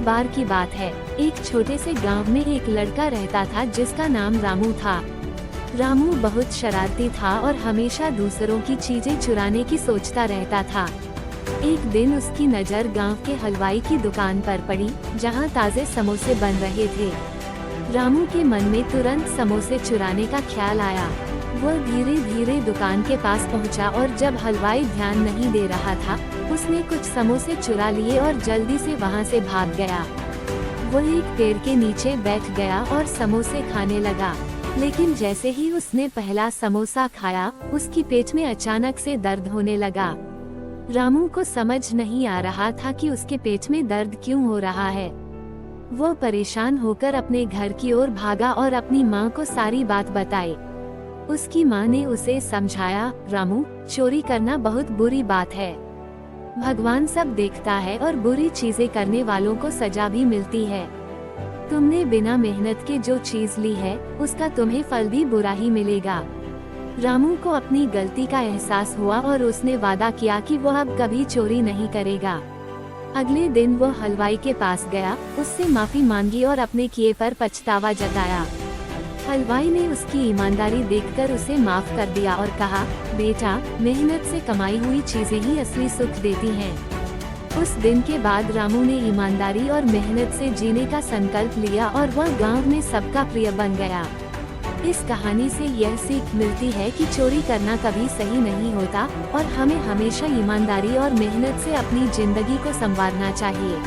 बार की बात है। एक छोटे से गांव में एक लड़का रहता था जिसका नाम रामू था। रामू बहुत शरारती था और हमेशा दूसरों की चीजें चुराने की सोचता रहता था। एक दिन उसकी नज़र गांव के हलवाई की दुकान पर पड़ी, जहां ताजे समोसे बन रहे थे। रामू के मन में तुरंत समोसे चुराने का ख्याल आया। वह धीरे धीरे दुकान के पास पहुंचा और जब हलवाई ध्यान नहीं दे रहा था, उसने कुछ समोसे चुरा लिए और जल्दी से वहां से भाग गया। वह एक पेड़ के नीचे बैठ गया और समोसे खाने लगा, लेकिन जैसे ही उसने पहला समोसा खाया, उसकी पेट में अचानक से दर्द होने लगा। रामू को समझ नहीं आ रहा था कि उसके पेट में दर्द क्यों हो रहा है। वो परेशान होकर अपने घर की ओर भागा और अपनी माँ को सारी बात बताई। उसकी माँ ने उसे समझाया, रामू, चोरी करना बहुत बुरी बात है। भगवान सब देखता है और बुरी चीजें करने वालों को सजा भी मिलती है। तुमने बिना मेहनत के जो चीज ली है, उसका तुम्हें फल भी बुरा ही मिलेगा। रामू को अपनी गलती का एहसास हुआ और उसने वादा किया कि वह अब कभी चोरी नहीं करेगा। अगले दिन वो हलवाई के पास गया, उससे माफी मांगी और अपने किए पर पछतावा जताया। हलवाई ने उसकी ईमानदारी देखकर उसे माफ कर दिया और कहा, बेटा, मेहनत से कमाई हुई चीजें ही असली सुख देती हैं। उस दिन के बाद रामू ने ईमानदारी और मेहनत से जीने का संकल्प लिया और वह गांव में सबका प्रिय बन गया। इस कहानी से यह सीख मिलती है कि चोरी करना कभी सही नहीं होता और हमें हमेशा ईमानदारी और मेहनत से अपनी जिंदगी को संवारना चाहिए।